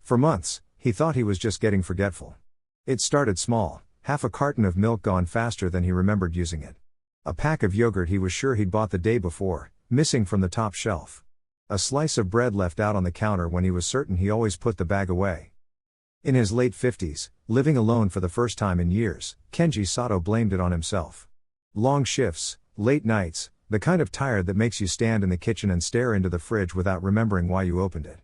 For months, he thought he was just getting forgetful. It started small, half a carton of milk gone faster than he remembered using it. A pack of yogurt he was sure he'd bought the day before, missing from the top shelf. A slice of bread left out on the counter when he was certain he always put the bag away. In his late 50s, living alone for the first time in years, Kenji Sato blamed it on himself. Long shifts, late nights, the kind of tired that makes you stand in the kitchen and stare into the fridge without remembering why you opened it.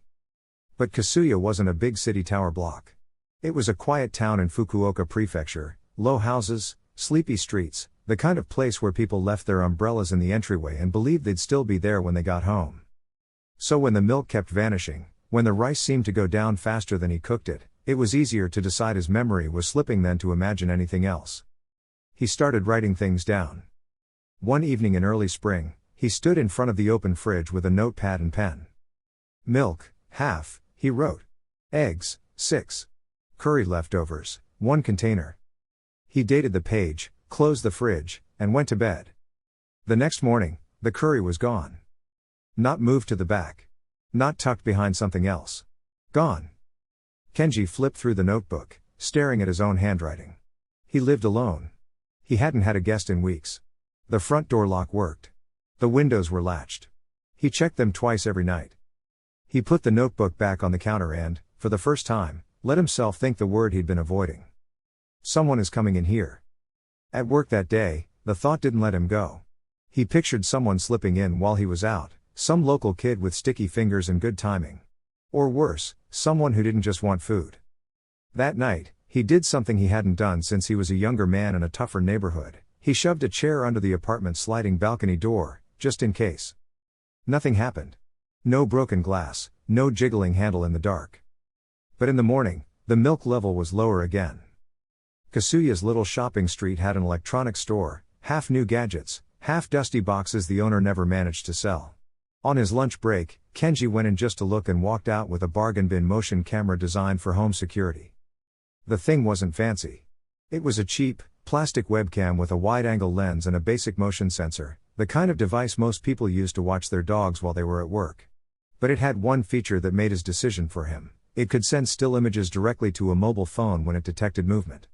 But Kasuya wasn't a big city tower block. It was a quiet town in Fukuoka Prefecture, low houses, sleepy streets, the kind of place where people left their umbrellas in the entryway and believed they'd still be there when they got home. So when the milk kept vanishing, when the rice seemed to go down faster than he cooked it, it was easier to decide his memory was slipping than to imagine anything else. He started writing things down. One evening in early spring, he stood in front of the open fridge with a notepad and pen. Milk, half, he wrote. Eggs, 6. Curry leftovers, 1 container. He dated the page, closed the fridge, and went to bed. The next morning, the curry was gone. Not moved to the back. Not tucked behind something else. Gone. Kenji flipped through the notebook, staring at his own handwriting. He lived alone. He hadn't had a guest in weeks. The front door lock worked. The windows were latched. He checked them twice every night. He put the notebook back on the counter and, for the first time, let himself think the word he'd been avoiding. Someone is coming in here. At work that day, the thought didn't let him go. He pictured someone slipping in while he was out, some local kid with sticky fingers and good timing. Or worse, someone who didn't just want food. That night, he did something he hadn't done since he was a younger man in a tougher neighborhood. He shoved a chair under the apartment's sliding balcony door, just in case. Nothing happened. No broken glass, no jiggling handle in the dark. But in the morning, the milk level was lower again. Kasuya's little shopping street had an electronics store, half new gadgets, half dusty boxes the owner never managed to sell. On his lunch break, Kenji went in just to look and walked out with a bargain bin motion camera designed for home security. The thing wasn't fancy. It was a cheap, plastic webcam with a wide-angle lens and a basic motion sensor, the kind of device most people use to watch their dogs while they were at work. But it had one feature that made his decision for him. It could send still images directly to a mobile phone when it detected movement.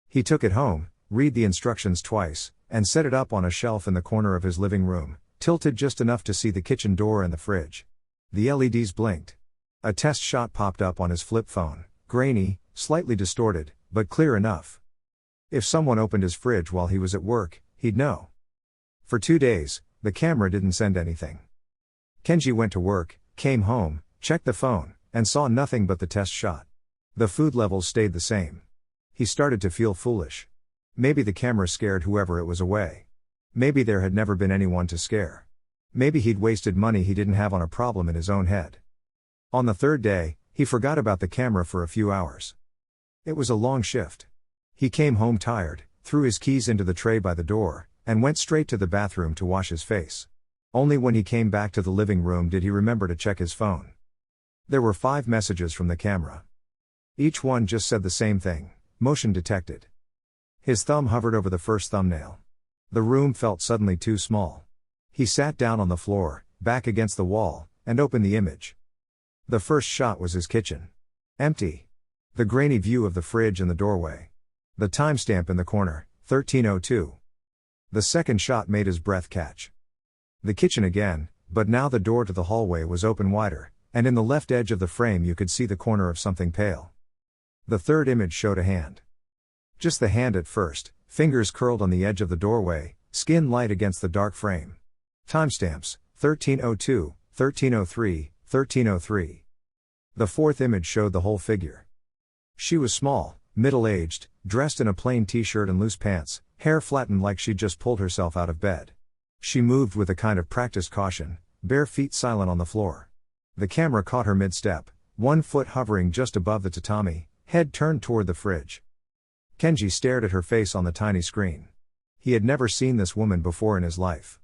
He took it home, read the instructions twice, and set it up on a shelf in the corner of his living room, tilted just enough to see the kitchen door and the fridge. The LEDs blinked. A test shot popped up on his flip phone, grainy, slightly distorted, but clear enough. If someone opened his fridge while he was at work, he'd know. For 2 days, the camera didn't send anything. Kenji went to work, came home, checked the phone, and saw nothing but the test shot. The food levels stayed the same. He started to feel foolish. Maybe the camera scared whoever it was away. Maybe there had never been anyone to scare. Maybe he'd wasted money he didn't have on a problem in his own head. On the 3rd day, he forgot about the camera for a few hours. It was a long shift. He came home tired, threw his keys into the tray by the door, and went straight to the bathroom to wash his face. Only when he came back to the living room did he remember to check his phone. There were 5 messages from the camera. Each one just said the same thing: motion detected. His thumb hovered over the first thumbnail. The room felt suddenly too small. He sat down on the floor, back against the wall, and opened the image. The first shot was his kitchen. Empty. The grainy view of the fridge and the doorway. The timestamp in the corner, 13:02. The second shot made his breath catch. The kitchen again, but now the door to the hallway was open wider, and in the left edge of the frame you could see the corner of something pale. The third image showed a hand. Just the hand at first, fingers curled on the edge of the doorway, skin light against the dark frame. Timestamps, 13:02, 13:03, 13:03. The fourth image showed the whole figure. She was small, middle-aged, dressed in a plain t-shirt and loose pants, hair flattened like she'd just pulled herself out of bed. She moved with a kind of practiced caution, bare feet silent on the floor. The camera caught her mid-step, one foot hovering just above the tatami, head turned toward the fridge. Kenji stared at her face on the tiny screen. He had never seen this woman before in his life.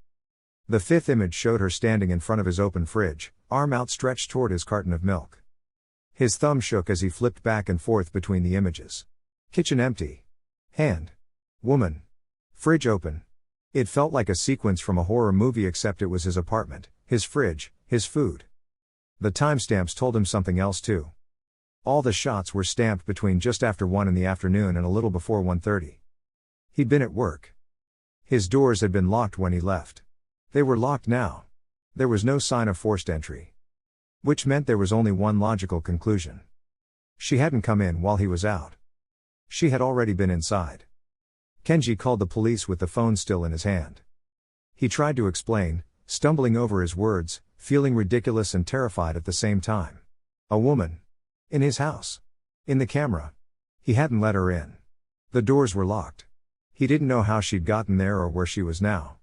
The fifth image showed her standing in front of his open fridge, arm outstretched toward his carton of milk. His thumb shook as he flipped back and forth between the images. Kitchen empty. Hand. Woman. Fridge open. It felt like a sequence from a horror movie, except it was his apartment, his fridge, his food. The timestamps told him something else too. All the shots were stamped between just after 1 in the afternoon and a little before 1:30. He'd been at work. His doors had been locked when he left. They were locked now. There was no sign of forced entry. Which meant there was only one logical conclusion. She hadn't come in while he was out. She had already been inside. Kenji called the police with the phone still in his hand. He tried to explain, stumbling over his words, feeling ridiculous and terrified at the same time. A woman. In his house. In the camera. He hadn't let her in. The doors were locked. He didn't know how she'd gotten there or where she was now.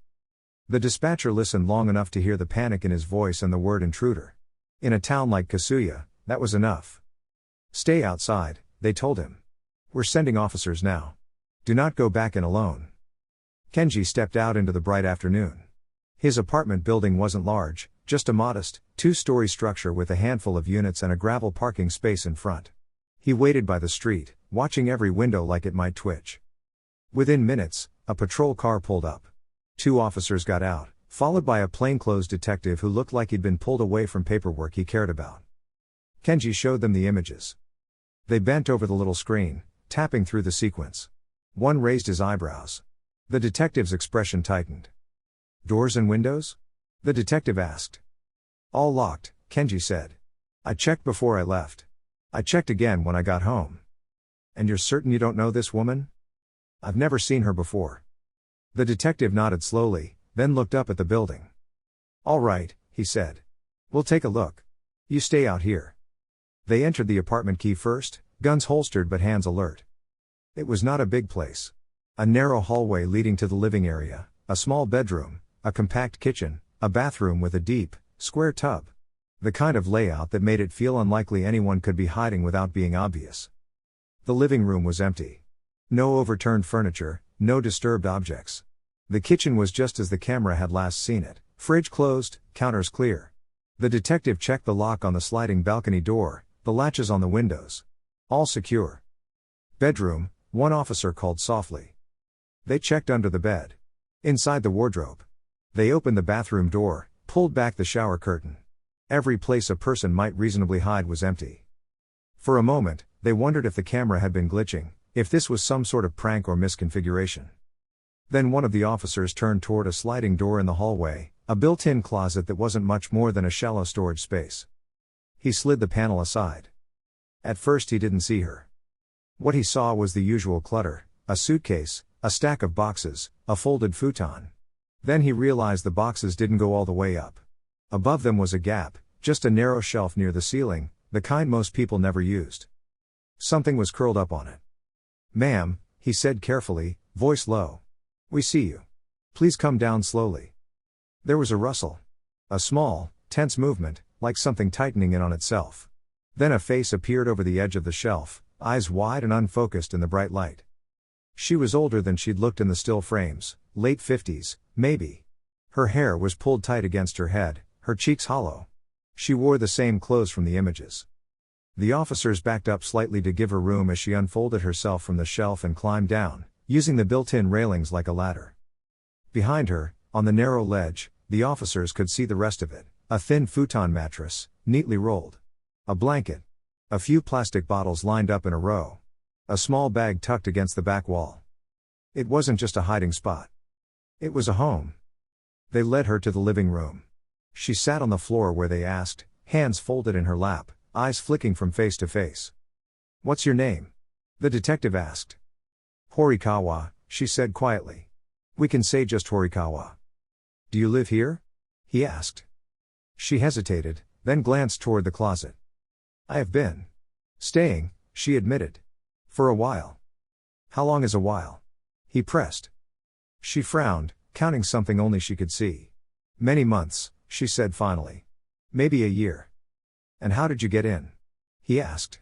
The dispatcher listened long enough to hear the panic in his voice and the word intruder. In a town like Kasuya, that was enough. Stay outside, they told him. We're sending officers now. Do not go back in alone. Kenji stepped out into the bright afternoon. His apartment building wasn't large, just a modest, 2-story structure with a handful of units and a gravel parking space in front. He waited by the street, watching every window like it might twitch. Within minutes, a patrol car pulled up. 2 officers got out, followed by a plainclothes detective who looked like he'd been pulled away from paperwork he cared about. Kenji showed them the images. They bent over the little screen, tapping through the sequence. One raised his eyebrows. The detective's expression tightened. Doors and windows? The detective asked. All locked, Kenji said. I checked before I left. I checked again when I got home. And you're certain you don't know this woman? I've never seen her before. The detective nodded slowly, then looked up at the building. All right, he said. We'll take a look. You stay out here. They entered the apartment key first, guns holstered but hands alert. It was not a big place. A narrow hallway leading to the living area, a small bedroom, a compact kitchen, a bathroom with a deep, square tub. The kind of layout that made it feel unlikely anyone could be hiding without being obvious. The living room was empty. No overturned furniture, no disturbed objects. The kitchen was just as the camera had last seen it, fridge closed, counters clear. The detective checked the lock on the sliding balcony door, the latches on the windows. All secure. Bedroom, one officer called softly. They checked under the bed. Inside the wardrobe. They opened the bathroom door, pulled back the shower curtain. Every place a person might reasonably hide was empty. For a moment, they wondered if the camera had been glitching, if this was some sort of prank or misconfiguration. Then one of the officers turned toward a sliding door in the hallway, a built-in closet that wasn't much more than a shallow storage space. He slid the panel aside. At first he didn't see her. What he saw was the usual clutter, a suitcase, a stack of boxes, a folded futon. Then he realized the boxes didn't go all the way up. Above them was a gap, just a narrow shelf near the ceiling, the kind most people never used. Something was curled up on it. Ma'am, he said carefully, voice low. We see you. Please come down slowly. There was a rustle. A small, tense movement, like something tightening in on itself. Then a face appeared over the edge of the shelf, eyes wide and unfocused in the bright light. She was older than she'd looked in the still frames, late 50s, maybe. Her hair was pulled tight against her head, her cheeks hollow. She wore the same clothes from the images. The officers backed up slightly to give her room as she unfolded herself from the shelf and climbed down, using the built-in railings like a ladder. Behind her, on the narrow ledge, the officers could see the rest of it, a thin futon mattress, neatly rolled. A blanket. A few plastic bottles lined up in a row. A small bag tucked against the back wall. It wasn't just a hiding spot. It was a home. They led her to the living room. She sat on the floor where they asked, hands folded in her lap, eyes flicking from face to face. What's your name? The detective asked. Horikawa, she said quietly. We can say just Horikawa. Do you live here? He asked. She hesitated, then glanced toward the closet. I have been staying, she admitted. For a while. How long is a while? He pressed. She frowned, counting something only she could see. Many months, she said finally. Maybe a year. And how did you get in? He asked.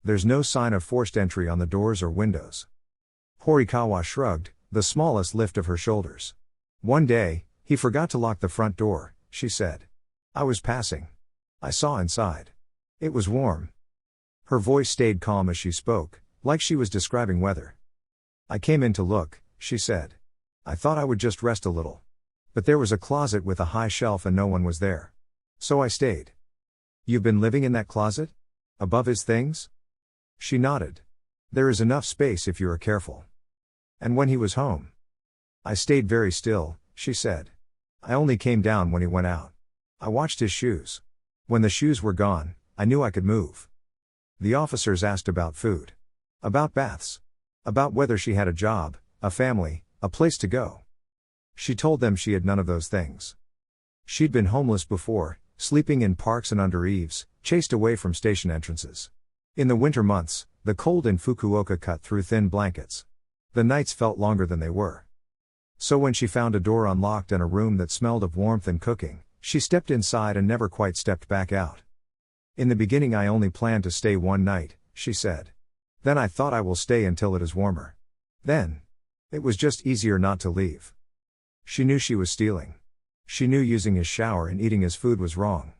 There's no sign of forced entry on the doors or windows. Horikawa shrugged, the smallest lift of her shoulders. One day, he forgot to lock the front door, she said. I was passing. I saw inside. It was warm. Her voice stayed calm as she spoke, like she was describing weather. I came in to look, she said. I thought I would just rest a little. But there was a closet with a high shelf and no one was there. So I stayed. You've been living in that closet? Above his things? She nodded. There is enough space if you are careful. And when he was home? I stayed very still, she said. I only came down when he went out. I watched his shoes. When the shoes were gone, I knew I could move. The officers asked about food. About baths. About whether she had a job, a family, a place to go. She told them she had none of those things. She'd been homeless before, sleeping in parks and under eaves, chased away from station entrances. In the winter months, the cold in Fukuoka cut through thin blankets. The nights felt longer than they were. So when she found a door unlocked and a room that smelled of warmth and cooking, she stepped inside and never quite stepped back out. In the beginning I only planned to stay one night, she said. Then I thought I will stay until it is warmer. Then. It was just easier not to leave. She knew she was stealing. She knew using his shower and eating his food was wrong.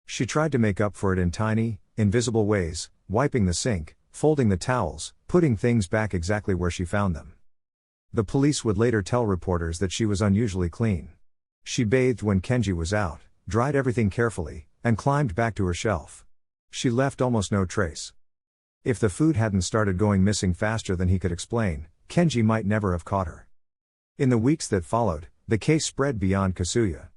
She tried to make up for it in tiny, invisible ways, wiping the sink, folding the towels, putting things back exactly where she found them. The police would later tell reporters that she was unusually clean. She bathed when Kenji was out, dried everything carefully, and climbed back to her shelf. She left almost no trace. If the food hadn't started going missing faster than he could explain, Kenji might never have caught her. In the weeks that followed, the case spread beyond Kasuya.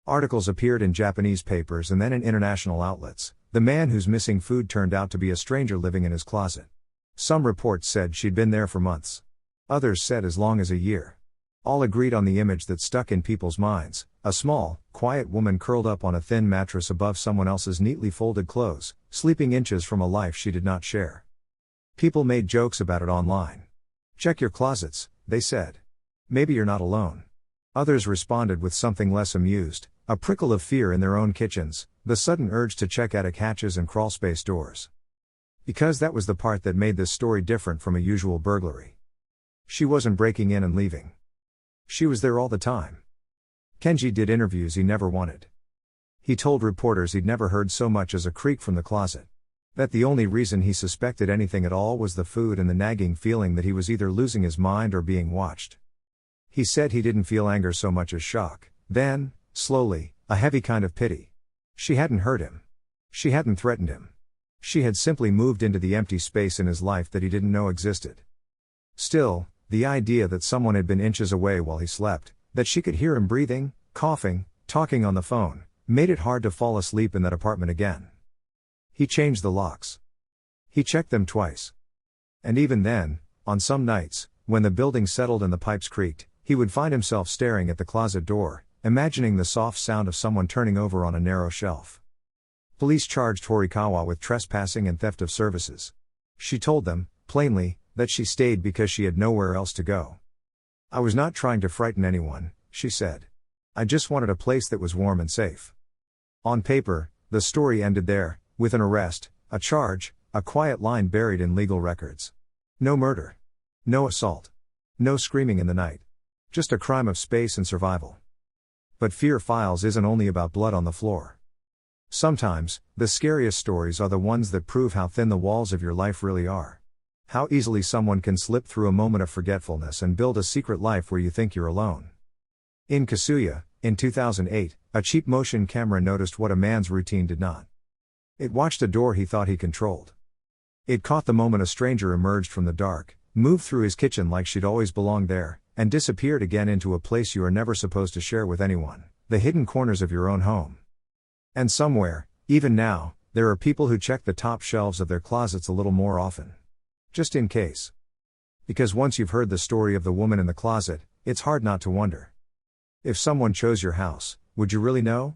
Articles appeared in Japanese papers and then in international outlets. The man whose missing food turned out to be a stranger living in his closet. Some reports said she'd been there for months. Others said as long as a year. All agreed on the image that stuck in people's minds, a small, quiet woman curled up on a thin mattress above someone else's neatly folded clothes, sleeping inches from a life she did not share. People made jokes about it online. Check your closets, they said. Maybe you're not alone. Others responded with something less amused, a prickle of fear in their own kitchens, the sudden urge to check attic hatches and crawlspace doors. Because that was the part that made this story different from a usual burglary. She wasn't breaking in and leaving. She was there all the time. Kenji did interviews he never wanted. He told reporters he'd never heard so much as a creak from the closet. That the only reason he suspected anything at all was the food and the nagging feeling that he was either losing his mind or being watched. He said he didn't feel anger so much as shock, then, slowly, a heavy kind of pity. She hadn't hurt him. She hadn't threatened him. She had simply moved into the empty space in his life that he didn't know existed. Still, the idea that someone had been inches away while he slept, that she could hear him breathing, coughing, talking on the phone, made it hard to fall asleep in that apartment again. He changed the locks. He checked them twice. And even then, on some nights, when the building settled and the pipes creaked, he would find himself staring at the closet door, imagining the soft sound of someone turning over on a narrow shelf. Police charged Horikawa with trespassing and theft of services. She told them, plainly, that she stayed because she had nowhere else to go. I was not trying to frighten anyone, she said. I just wanted a place that was warm and safe. On paper, the story ended there, with an arrest, a charge, a quiet line buried in legal records. No murder. No assault. No screaming in the night. Just a crime of space and survival. But Fear Files isn't only about blood on the floor. Sometimes, the scariest stories are the ones that prove how thin the walls of your life really are. How easily someone can slip through a moment of forgetfulness and build a secret life where you think you're alone. In Kasuya, in 2008, a cheap motion camera noticed what a man's routine did not. It watched a door he thought he controlled. It caught the moment a stranger emerged from the dark, moved through his kitchen like she'd always belonged there, and disappeared again into a place you are never supposed to share with anyone, the hidden corners of your own home. And somewhere, even now, there are people who check the top shelves of their closets a little more often. Just in case. Because once you've heard the story of the woman in the closet, it's hard not to wonder. If someone chose your house, would you really know?